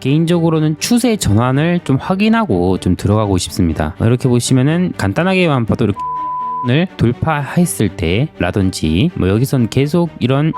개인적으로는 추세 전환을 좀 확인하고 좀 들어가고 싶습니다. 이렇게 보시면은 간단하게만 봐도 이렇게 을 돌파했을 때라든지 뭐 여기선 계속 이런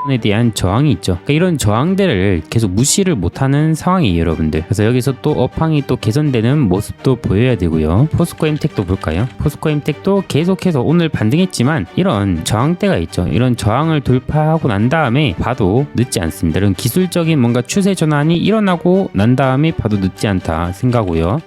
에 대한 저항이 있죠. 그러니까 이런 저항들을 계속 무시를 못하는 상황이에요, 여러분들. 그래서 여기서 또 업황이 또 개선되는 모습도 보여야 되고요. 포스코 엠텍도 볼까요? 포스코 엠텍도 계속해서 오늘 반등했지만 이런 저항대가 있죠. 이런 저항을 돌파하고 난 다음에 봐도 늦지 않습니다. 이런 기술적인 뭔가 추세 전환이 일어나고 난 다음에 봐도 늦지 않다 생각하고요.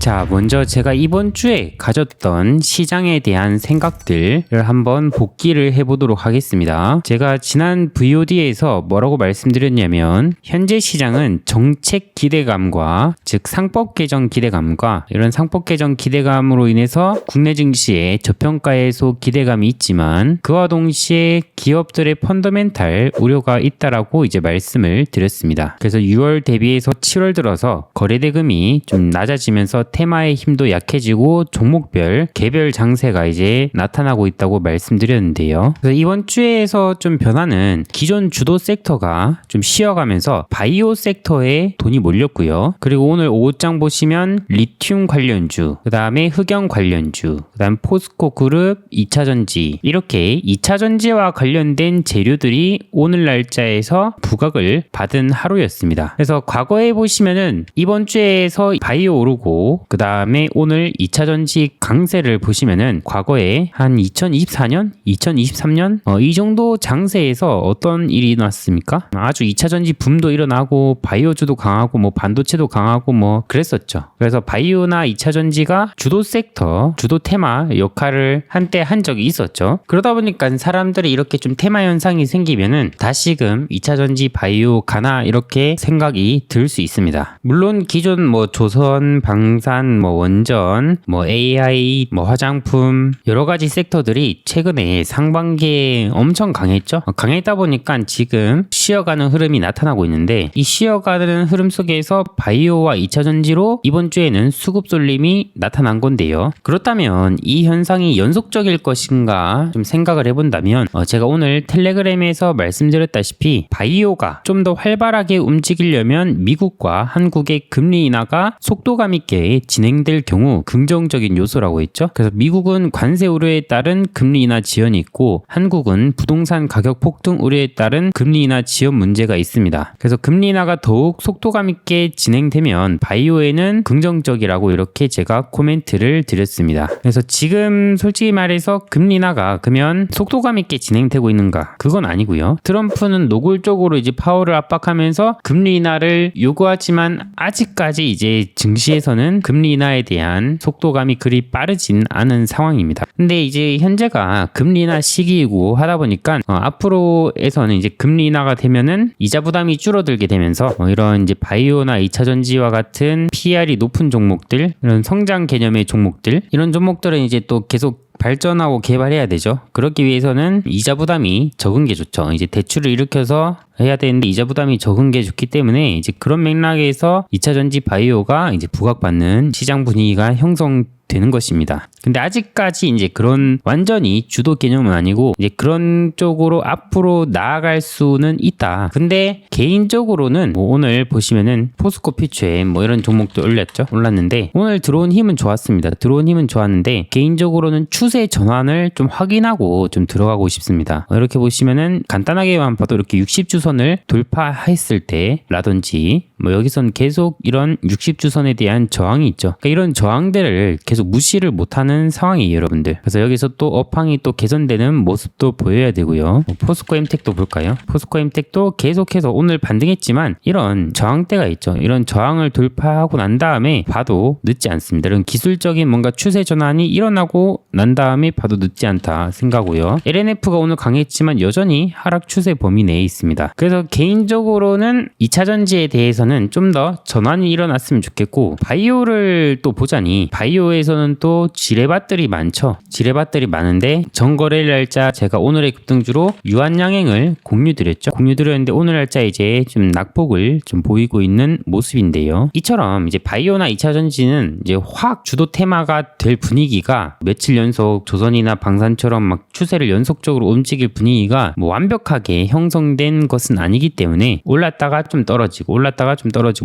자, 먼저 제가 이번 주에 가졌던 시장에 대한 생각들을 한번 복기를 해보도록 하겠습니다. 제가 지난 VOD에서 뭐라고 말씀드렸냐면 현재 시장은 정책 기대감과 즉 상법 개정 기대감과 이런 상법 개정 기대감으로 인해서 국내 증시에 저평가 해소 기대감이 있지만 그와 동시에 기업들의 펀더멘탈 우려가 있다라고 이제 말씀을 드렸습니다. 그래서 6월 대비해서 7월 들어서 거래대금이 좀 낮아지면서 테마의 힘도 약해지고 종목별 개별 장세가 이제 나타나고 있다고 말씀드렸는데요. 그래서 이번 주에서 좀 변화는 기존 주도 섹터가 좀 쉬어가면서 바이오 섹터에 돈이 몰렸고요. 그리고 오늘 오후장 보시면 리튬 관련주, 그 다음에 흑연 관련주, 그 다음 포스코 그룹, 2차전지 이렇게 2차전지와 관련된 재료들이 오늘 날짜에서 부각을 받은 하루였습니다. 그래서 과거에 보시면은 이번 주에서 바이오 오르고 그 다음에 오늘 2차전지 강세를 보시면은 과거에 한 2024년, 2023년 이 정도 장세에서 어떤 일이 일어났습니까? 아주 2차전지 붐도 일어나고 바이오주도 강하고 뭐 반도체도 강하고 뭐 그랬었죠. 그래서 바이오나 2차전지가 주도 섹터, 주도 테마 역할을 한때 한 적이 있었죠. 그러다 보니까 사람들이 이렇게 좀 테마 현상이 생기면은 다시금 2차전지 바이오 가나 이렇게 생각이 들 수 있습니다. 물론 기존 뭐 조선, 방산, 뭐 원전, 뭐 AI, 뭐 화장품 여러 가지 섹터들이 최근에 상반기에 엄청 강했죠. 강했다 보니까 지금 쉬어가는 흐름이 나타나고 있는데 이 쉬어가는 흐름 속에서 바이오와 2차전지로 이번 주에는 수급 쏠림이 나타난 건데요. 그렇다면 이 현상이 연속적일 것인가 좀 생각을 해본다면 제가 오늘 텔레그램에서 말씀드렸다시피 바이오가 좀 더 활발하게 움직이려면 미국과 한국의 금리 인하가 속도감 있게 진행될 경우 긍정적인 요소라고 했죠. 그래서 미국은 관세 우려에 따른 금리 인하 지연이 있고 한국은 부동산 가격 폭등 우려에 따른 금리 인하 지연 문제가 있습니다. 그래서 금리 인하가 더욱 속도감 있게 진행되면 바이오에는 긍정적이라고 이렇게 제가 코멘트를 드렸습니다. 그래서 지금 솔직히 말해서 금리 인하가 그러면 속도감 있게 진행되고 있는가? 그건 아니고요. 트럼프는 노골적으로 이제 파월을 압박하면서 금리 인하를 요구하지만 아직까지 이제 증시에서는 금리 인하에 대한 속도감이 그리 빠르진 않은 상황입니다. 근데 이제 현재가 금리 인하 시기이고 하다 보니까 앞으로에서는 이제 금리 인하가 되면은 이자 부담이 줄어들게 되면서 이런 이제 바이오나 2차전지와 같은 PR이 높은 종목들, 이런 성장 개념의 종목들, 이런 종목들은 이제 또 계속 발전하고 개발해야 되죠. 그렇기 위해서는 이자 부담이 적은 게 좋죠. 이제 대출을 일으켜서 해야 되는데 이자 부담이 적은 게 좋기 때문에 이제 그런 맥락에서 2차전지 바이오가 이제 부각받는 시장 분위기가 형성되는 것입니다. 근데 아직까지 이제 그런 완전히 주도 개념은 아니고 이제 그런 쪽으로 앞으로 나아갈 수는 있다. 근데 개인적으로는 뭐 오늘 보시면은 포스코 퓨처에 뭐 이런 종목도 올랐는데 오늘 들어온 힘은 좋았습니다. 들어온 힘은 좋았는데 개인적으로는 추세 전환을 좀 확인하고 좀 들어가고 싶습니다. 이렇게 보시면은 간단하게만 봐도 이렇게 60주선을 돌파했을 때라든지 뭐 여기선 계속 이런 60주선에 대한 저항이 있죠. 그러니까 이런 저항들을 계속 무시를 못하는 상황이에요, 여러분들. 그래서 여기서 또 업황이 또 개선되는 모습도 보여야 되고요. 포스코 엠텍도 볼까요? 포스코 엠텍도 계속해서 오늘 반등했지만 이런 저항대가 있죠. 이런 저항을 돌파하고 난 다음에 봐도 늦지 않습니다. 이런 기술적인 뭔가 추세 전환이 일어나고 난 다음에 봐도 늦지 않다 생각하고요. LNF가 오늘 강했지만 여전히 하락 추세 범위 내에 있습니다. 그래서 개인적으로는 2차전지에 대해서는 좀 더 전환이 일어났으면 좋겠고 바이오를 또 보자니 바이오에서는 또 지뢰 지뢰밭들이 많죠. 지뢰밭들이 많은데 정거래 날짜 제가 오늘의 급등주로 유한양행을 공유드렸는데 오늘 날짜 이제 좀 낙폭을 좀 보이고 있는 모습인데요. 이처럼 이제 바이오나 2차전지는 이제 확 주도 테마가 될 분위기가 며칠 연속 조선이나 방산처럼 막 추세를 연속적으로 움직일 분위기가 뭐 완벽하게 형성된 것은 아니기 때문에 올랐다가 좀 떨어지고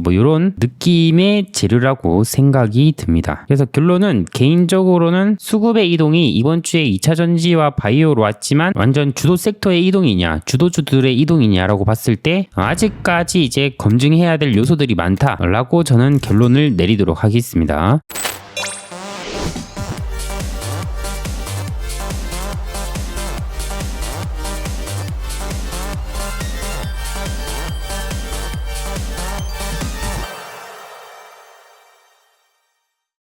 뭐 이런 느낌의 재료라고 생각이 듭니다. 그래서 결론은 개인적으로는 수급의 이동이 이번 주에 2차전지와 바이오로 왔지만 완전 주도 섹터의 이동이냐 주도주들의 이동이냐라고 봤을 때 아직까지 이제 검증해야 될 요소들이 많다라고 저는 결론을 내리도록 하겠습니다.